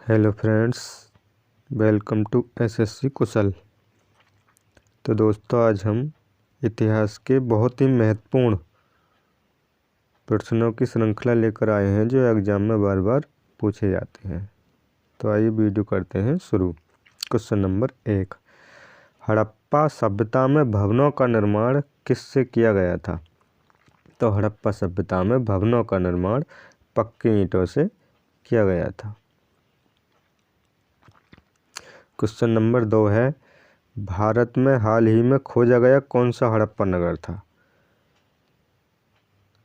Hello friends, welcome to SSC Kushal. तो दोस्तों, आज हम इतिहास के बहुत ही महत्वपूर्ण प्रश्नों की श्रृंखला लेकर आए हैं जो एग्जाम में बार बार पूछे जाते हैं। तो आइए वीडियो करते हैं शुरू। क्वेश्चन नंबर 1, हड़प्पा सभ्यता में भवनों का निर्माण किससे किया गया था? तो हड़प्पा सभ्यता में भवनों का निर्माण पक्की ईंटों से किया गया था। क्वेश्चन नंबर 2 है, भारत में हाल ही में खोजा गया कौन सा हड़प्पा नगर था?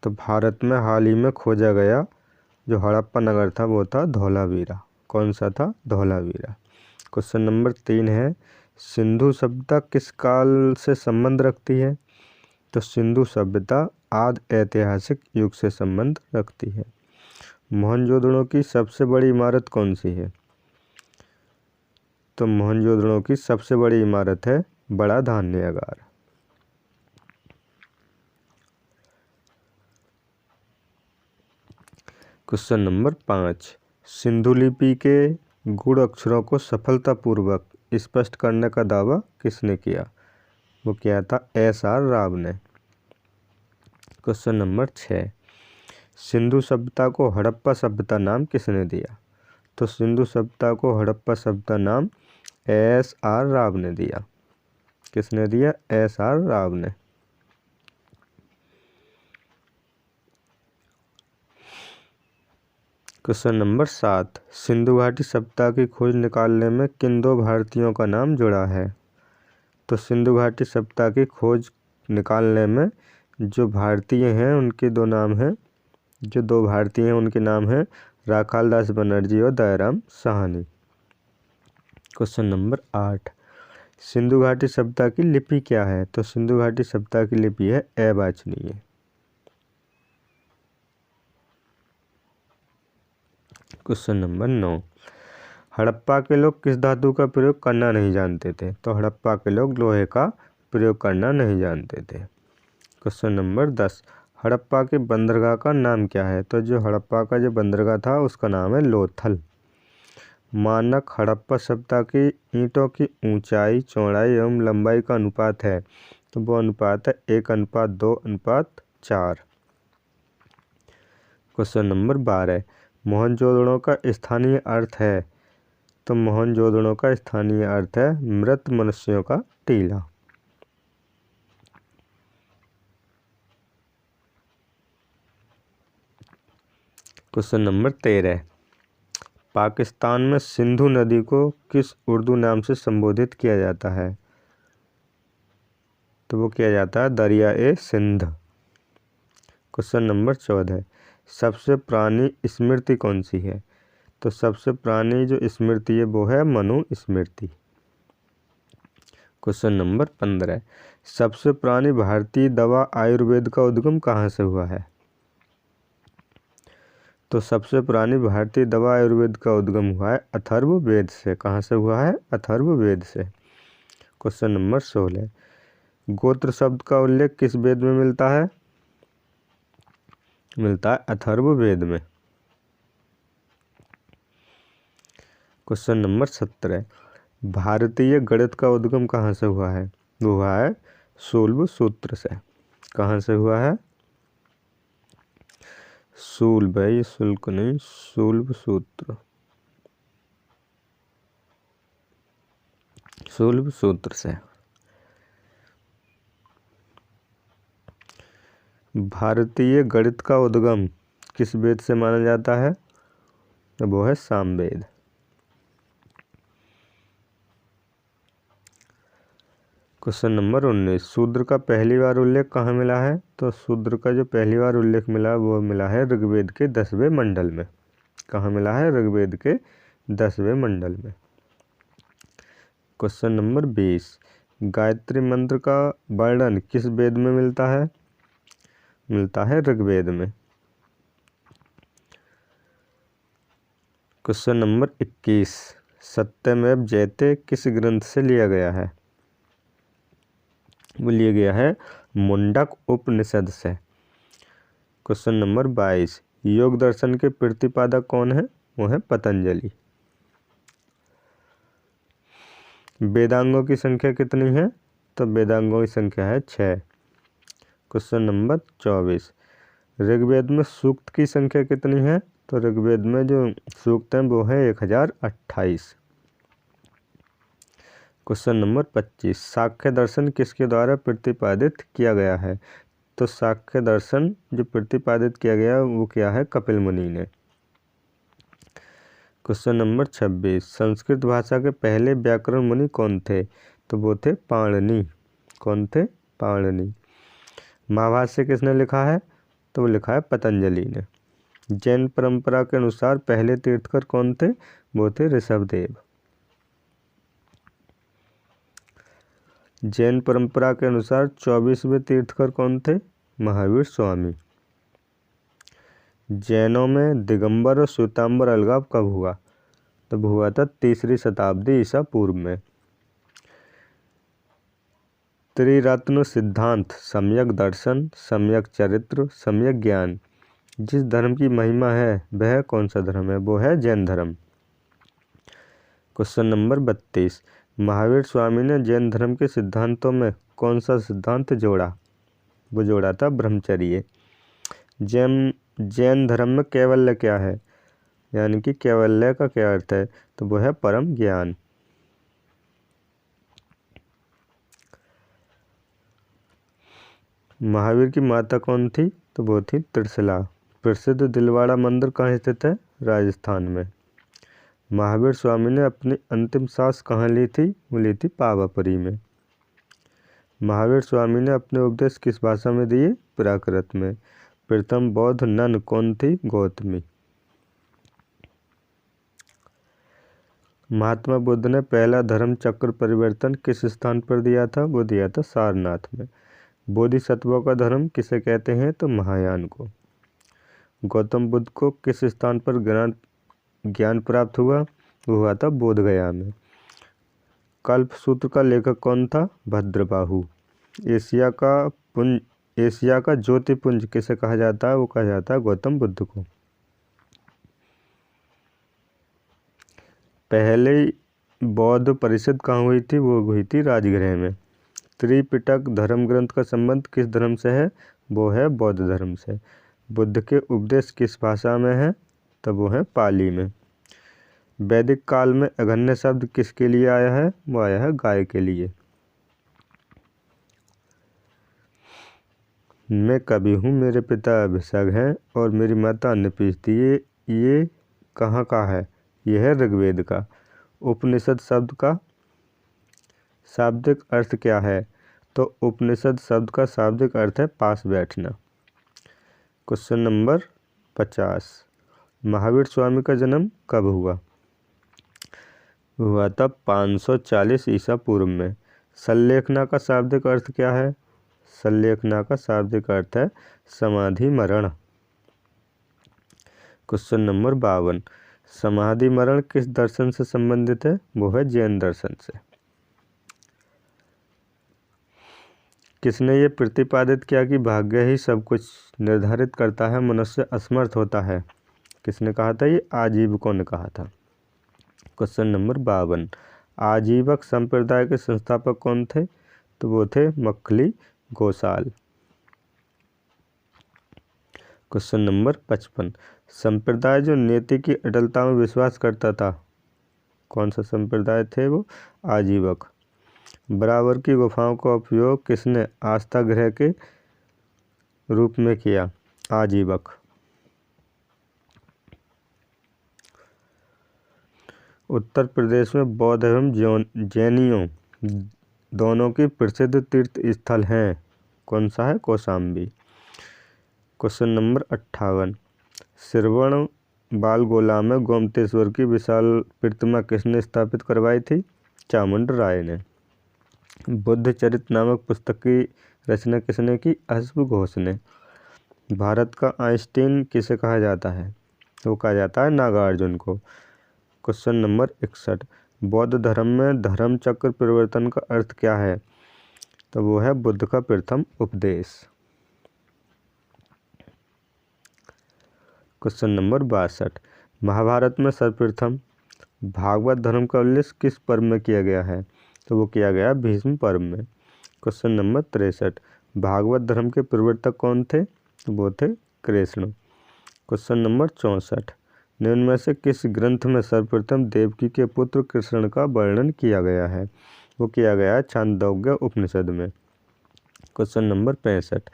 तो भारत में हाल ही में खोजा गया जो हड़प्पा नगर था वो था धौलावीरा। कौन सा था? धौलावीरा। क्वेश्चन नंबर 3 है, सिंधु सभ्यता किस काल से संबंध रखती है? तो सिंधु सभ्यता आदि ऐतिहासिक युग से संबंध रखती है। मोहनजोदड़ो की सबसे बड़ी इमारत कौन सी है? तो मोहनजोदड़ो की सबसे बड़ी इमारत है बड़ा धान्यागार। क्वेश्चन नंबर 5, सिंधु लिपि के गूढ़ अक्षरों को सफलतापूर्वक स्पष्ट करने का दावा किसने किया? वो किया था एस.आर. राव ने। क्वेश्चन नंबर 6, सिंधु सभ्यता को हड़प्पा सभ्यता नाम किसने दिया? तो सिंधु सभ्यता को हड़प्पा सभ्यता नाम एस.आर. राव ने दिया। किसने दिया? एस.आर. राव ने। क्वेश्चन नंबर 7, सिंधु घाटी सभ्यता की खोज निकालने में किन दो भारतीयों का नाम जुड़ा है? तो सिंधु घाटी सभ्यता की खोज निकालने में जो भारतीय हैं उनके दो नाम हैं, जो दो भारतीय हैं उनके नाम हैं राखालदास बनर्जी और दयाराम साहनी। क्वेश्चन नंबर 8, सिंधु घाटी सभ्यता की लिपि क्या है? तो सिंधु घाटी सभ्यता की लिपि है अवाचनीय। क्वेश्चन नंबर 9, हड़प्पा के लोग किस धातु का प्रयोग करना नहीं जानते थे? तो हड़प्पा के लोग लोहे का प्रयोग करना नहीं जानते थे। क्वेश्चन नंबर 10, हड़प्पा के बंदरगाह का नाम क्या है? तो जो हड़प्पा का जो बंदरगाह था उसका नाम है लोथल। मानक हड़प्पा सभ्यता की ईंटों की ऊंचाई, चौड़ाई एवं लंबाई का अनुपात है, तो वो अनुपात है 1:2:4। क्वेश्चन नंबर 12, मोहनजोदड़ो का स्थानीय अर्थ है? तो मोहनजोदड़ो का स्थानीय अर्थ है मृत मनुष्यों का टीला। क्वेश्चन नंबर 13, पाकिस्तान में सिंधु नदी को किस उर्दू नाम से संबोधित किया जाता है? तो वो किया जाता है दरिया-ए-सिंध। क्वेश्चन नंबर 14, सबसे पुरानी स्मृति कौन सी है? तो सबसे पुरानी जो स्मृति है वो है मनु स्मृति। क्वेश्चन नंबर 15, सबसे पुरानी भारतीय दवा आयुर्वेद का उद्गम कहाँ से हुआ है? तो सबसे पुरानी भारतीय दवा आयुर्वेद का उद्गम हुआ है अथर्ववेद से। कहाँ से हुआ है? अथर्ववेद से। क्वेश्चन नंबर 16, गोत्र शब्द का उल्लेख किस वेद में मिलता है? मिलता है अथर्ववेद में। क्वेश्चन नंबर 17, भारतीय गणित का उद्गम कहाँ से हुआ है? वो हुआ है शूल्ब सूत्र से। कहाँ से हुआ है? शूल्ब है, ये शुल्क नहीं, शूल्ब सूत्र। शूल्ब सूत्र से। भारतीय गणित का उद्गम किस वेद से माना जाता है? तो वो है सामवेद। क्वेश्चन नंबर 19, शूद्र का पहली बार उल्लेख कहाँ मिला है? तो शूद्र का जो पहली बार उल्लेख मिला वो मिला है ऋग्वेद के 10वें मंडल में। कहाँ मिला है? ऋग्वेद के 10वें मंडल में। क्वेश्चन नंबर 20, गायत्री मंत्र का वर्णन किस वेद में मिलता है? मिलता है ऋग्वेद में। क्वेश्चन नंबर 21, सत्यमेव जयते किस ग्रंथ से लिया गया है? वो लिया गया है मुंडक उपनिषद से। क्वेश्चन नंबर 22, योग दर्शन के प्रतिपादक कौन है? वो है पतंजलि। वेदांगों की संख्या कितनी है? तो वेदांगों की संख्या है 6। क्वेश्चन नंबर 24, ऋग्वेद में सूक्त की संख्या कितनी है? तो ऋग्वेद में जो सूक्त हैं वो है 1028। क्वेश्चन नंबर 25, सांख्य दर्शन किसके द्वारा प्रतिपादित किया गया है? तो सांख्य दर्शन जो प्रतिपादित किया गया वो क्या है? कपिल मुनि ने। क्वेश्चन नंबर 26, संस्कृत भाषा के पहले व्याकरण मुनि कौन थे? तो वो थे पाणिनि। कौन थे? पाणिनि। महाभाष्य किसने लिखा है? तो वो लिखा है पतंजलि ने। जैन परंपरा के अनुसार पहले तीर्थकर कौन थे? वो थे ऋषभदेव। जैन परंपरा के अनुसार 24वें तीर्थकर कौन थे? महावीर स्वामी। जैनों में दिगंबर और श्वेतांबर अलगाव कब हुआ? तब हुआ था 3री शताब्दी ईसा पूर्व में। त्रिरत्न सिद्धांत सम्यक दर्शन, सम्यक चरित्र, सम्यक ज्ञान जिस धर्म की महिमा है वह कौन सा धर्म है? वो है जैन धर्म। क्वेश्चन नंबर 32, महावीर स्वामी ने जैन धर्म के सिद्धांतों में कौन सा सिद्धांत जोड़ा? वो जोड़ा था ब्रह्मचर्य। जैन धर्म में कैवल्य क्या है? यानी कि कैवल्य का क्या अर्थ है? तो वो है परम ज्ञान। महावीर की माता कौन थी? तो वो थी त्रिशला। प्रसिद्ध दिलवाड़ा मंदिर कहाँ स्थित है? राजस्थान में। महावीर स्वामी ने अपनी अंतिम सांस कहाँ ली थी? वो ली थी पावापुरी में। महावीर स्वामी ने अपने उपदेश किस भाषा में दिए? प्राकृत में। प्रथम बौद्ध नन कौन थी? गौतमी। महात्मा बुद्ध ने पहला धर्म चक्र परिवर्तन किस स्थान पर दिया था? वो दिया था सारनाथ में। बोधिसत्वों का धर्म किसे कहते हैं? तो महायान को। गौतम बुद्ध को किस स्थान पर ज्ञान प्राप्त हुआ? वो हुआ था बोधगया में। कल्प सूत्र का लेखक कौन था? भद्रबाहु। एशिया का ज्योतिपुंज किसे कहा जाता है? वो कहा जाता है गौतम बुद्ध को। पहले बौद्ध परिषद कहाँ हुई थी? वो हुई थी राजगृह में। त्रिपिटक धर्म ग्रंथ का संबंध किस धर्म से है? वो है बौद्ध धर्म से। बुद्ध के उपदेश किस भाषा में है? तब वो है पाली में। वैदिक काल में अघन्य शब्द किसके लिए आया है? वो आया है गाय के लिए। मैं कवि हूँ, मेरे पिता अभिषेक हैं और मेरी माता अन्न पीसती। ये कहाँ का है? ये है ऋग्वेद का। उपनिषद शब्द का शाब्दिक अर्थ क्या है? तो उपनिषद शब्द का शाब्दिक अर्थ है पास बैठना। क्वेश्चन नंबर 50, महावीर स्वामी का जन्म कब हुआ? हुआ था 540 ईसा पूर्व में। संलेखना का शाब्दिक अर्थ क्या है? संलेखना का शाब्दिक अर्थ है समाधि मरण। क्वेश्चन नंबर 52, समाधि मरण किस दर्शन से संबंधित है? वो है जैन दर्शन से। किसने ये प्रतिपादित किया कि भाग्य ही सब कुछ निर्धारित करता है, मनुष्य असमर्थ होता है? किसने कहा था? ये आजीवकों ने कहा था। क्वेश्चन नंबर 52, आजीवक संप्रदाय के संस्थापक कौन थे? तो वो थे मक्खली गोसाल। क्वेश्चन नंबर 55, संप्रदाय जो नीति की अटलता में विश्वास करता था, कौन सा संप्रदाय थे वो? आजीवक। बराबर की गुफाओं का उपयोग किसने आस्था गृह के रूप में किया? आजीवक। उत्तर प्रदेश में बौद्ध एवं जैनियों दोनों की प्रसिद्ध तीर्थ स्थल हैं। कौन सा है? कौशाम्बी। क्वेश्चन नंबर 58, श्रवण बालगोला में गोमतेश्वर की विशाल प्रतिमा किसने स्थापित करवाई थी? चामुंड राय ने। बुद्ध चरित नामक पुस्तक की रचना किसने की? अश्व घोष ने। भारत का आइंस्टीन किसे कहा जाता है? वो कहा जाता है नागार्जुन को। क्वेश्चन नंबर 61, बौद्ध धर्म में धर्म चक्र परिवर्तन का अर्थ क्या है? तो वो है बुद्ध का प्रथम उपदेश। क्वेश्चन नंबर 62, महाभारत में सर्वप्रथम भागवत धर्म का उल्लेख किस पर्व में किया गया है? तो वो किया गया भीष्म पर्व में। क्वेश्चन नंबर 63, भागवत धर्म के प्रवर्तक कौन थे? तो वो थे कृष्ण। क्वेश्चन नंबर 64, निम्न में से किस ग्रंथ में सर्वप्रथम देवकी के पुत्र कृष्ण का वर्णन किया गया है? वो किया गया है छांदोग्य उपनिषद में। क्वेश्चन नंबर 65,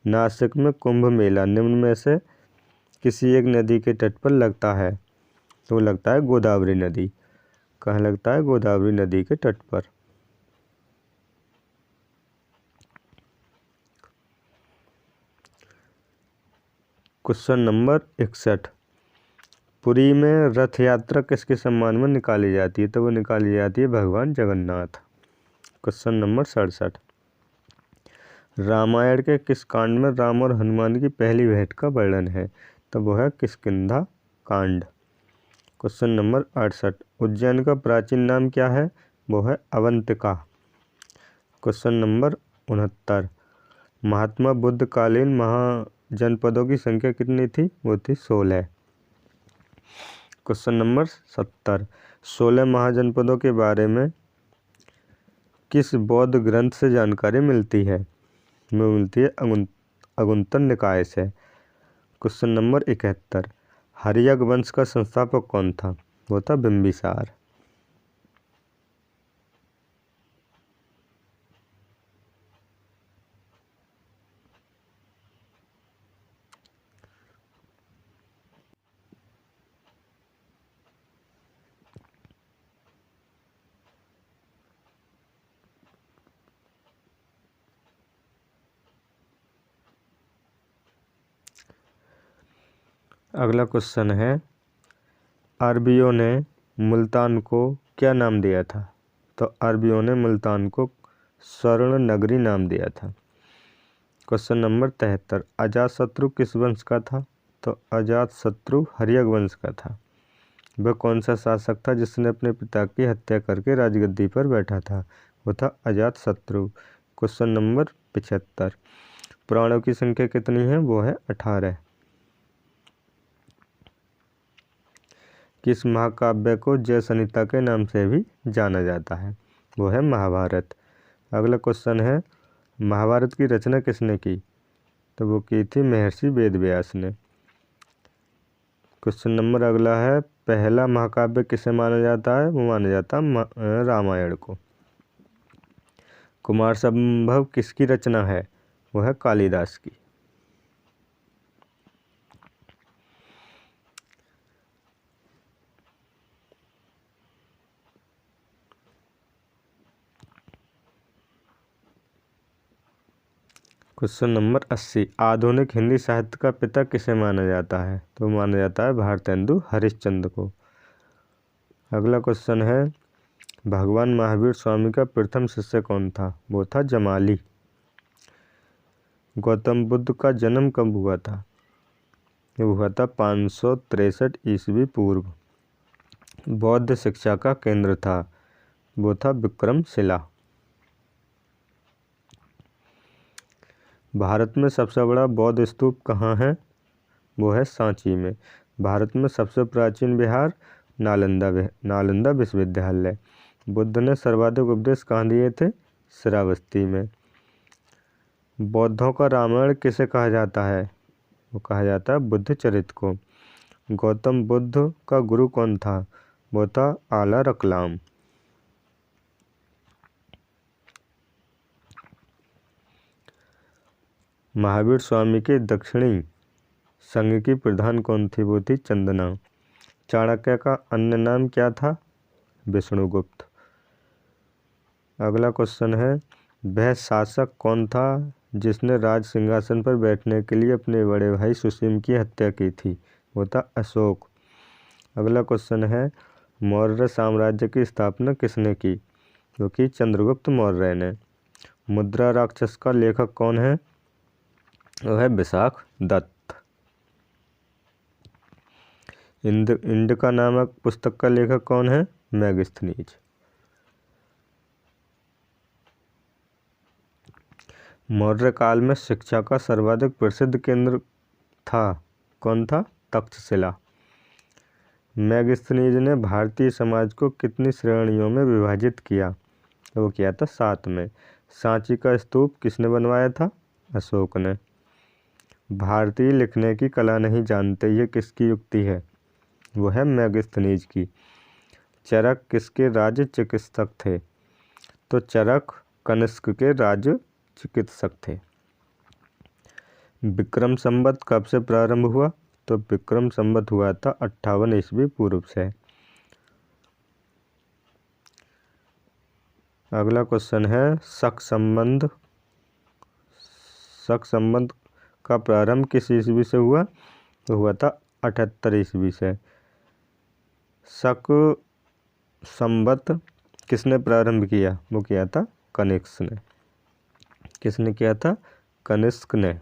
नासिक में कुंभ मेला निम्न में से किसी एक नदी के तट पर लगता है? तो लगता है गोदावरी नदी। कहाँ लगता है? गोदावरी नदी के तट पर। क्वेश्चन नंबर 61, पुरी में रथ यात्रा किसके सम्मान में निकाली जाती है? तो वो निकाली जाती है भगवान जगन्नाथ। क्वेश्चन नंबर 67, रामायण के किस कांड में राम और हनुमान की पहली भेंट का वर्णन है? तो वो है किष्किंधा कांड। क्वेश्चन नंबर 68, उज्जैन का प्राचीन नाम क्या है? वो है अवंतिका। क्वेश्चन नंबर 69, महात्मा बुद्ध कालीन महाजनपदों की संख्या कितनी थी? वो थी 16। क्वेश्चन नंबर 70, 16 महाजनपदों के बारे में किस बौद्ध ग्रंथ से जानकारी मिलती है? वो मिलती है अगुंतन निकाय से। क्वेश्चन नंबर 71, हर्यक वंश का संस्थापक कौन था? वो था बिंबिसार। अगला क्वेश्चन है, अरबियों ने मुल्तान को क्या नाम दिया था? तो अरबियों ने मुल्तान को स्वर्ण नगरी नाम दिया था। क्वेश्चन नंबर 73, अजातशत्रु किस वंश का था? तो अजातशत्रु हर्यक वंश का था। वह कौन सा शासक था जिसने अपने पिता की हत्या करके राजगद्दी पर बैठा था? वो था अजातशत्रु। क्वेश्चन नंबर 75, पुराणों की संख्या कितनी है? वो है 18। किस महाकाव्य को जय संहिता के नाम से भी जाना जाता है? वो है महाभारत। अगला क्वेश्चन है, महाभारत की रचना किसने की? तो वो की थी महर्षि वेदव्यास ने। क्वेश्चन नंबर अगला है, पहला महाकाव्य किसे माना जाता है? वो माना जाता है रामायण को। कुमार संभव किसकी रचना है? वो है कालिदास की। क्वेश्चन नंबर 80, आधुनिक हिंदी साहित्य का पिता किसे माना जाता है? तो माना जाता है भारतेंदु हरिश्चंद्र को। अगला क्वेश्चन है, भगवान महावीर स्वामी का प्रथम शिष्य कौन था? वो था जमाली। गौतम बुद्ध का जन्म कब हुआ था? ये हुआ था 563 ईस्वी पूर्व। बौद्ध शिक्षा का केंद्र था? वो था विक्रमशिला। भारत में सबसे बड़ा बौद्ध स्तूप कहाँ है? वो है सांची में। भारत में सबसे प्राचीन विहार नालंदा विश्वविद्यालय। बुद्ध ने सर्वाधिक उपदेश कहाँ दिए थे? श्रावस्ती में। बौद्धों का रामायण किसे कहा जाता है? वो कहा जाता है बुद्ध चरित को। गौतम बुद्ध का गुरु कौन था? वो था आला रकलाम। महावीर स्वामी के दक्षिणी संघ की प्रधान कौन थी? वो थी चंदना। चाणक्य का अन्य नाम क्या था? विष्णुगुप्त। अगला क्वेश्चन है, वह शासक कौन था जिसने राज सिंहासन पर बैठने के लिए अपने बड़े भाई सुसीम की हत्या की थी? वो था अशोक। अगला क्वेश्चन है, मौर्य साम्राज्य की स्थापना किसने की? जो कि चंद्रगुप्त मौर्य ने। मुद्रा राक्षस का लेखक कौन है? वह है विशाख दत्त। इंडिका नामक पुस्तक का लेखक कौन है? मैगस्थनीज। मौर्य काल में शिक्षा का सर्वाधिक प्रसिद्ध केंद्र था? कौन था? तक्षशिला। मैगस्थनीज ने भारतीय समाज को कितनी श्रेणियों में विभाजित किया? वो किया था 7 में। सांची का स्तूप किसने बनवाया था? अशोक ने। भारतीय लिखने की कला नहीं जानते, ये किसकी युक्ति है? वो है मेगास्थनीज की। चरक किसके राज्य चिकित्सक थे? तो चरक कनिष्क के राज्य चिकित्सक थे। विक्रम संवत कब से प्रारंभ हुआ? तो विक्रम संवत हुआ था 58 ईस्वी पूर्व से। अगला क्वेश्चन है शक संबंध का प्रारंभ किस ईस्वी से हुआ? तो हुआ था 78 ईस्वी से। शक संवत किसने प्रारंभ किया? वो किया था कनिष्क ने। किसने किया था? कनिष्क ने।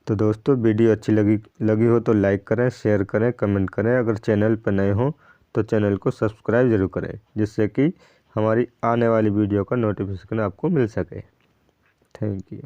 तो दोस्तों वीडियो अच्छी लगी हो तो लाइक करें, शेयर करें, कमेंट करें। अगर चैनल पर नए हो तो चैनल को सब्सक्राइब जरूर करें, जिससे कि हमारी आने वाली वीडियो का नोटिफिकेशन आपको मिल सके। Thank you.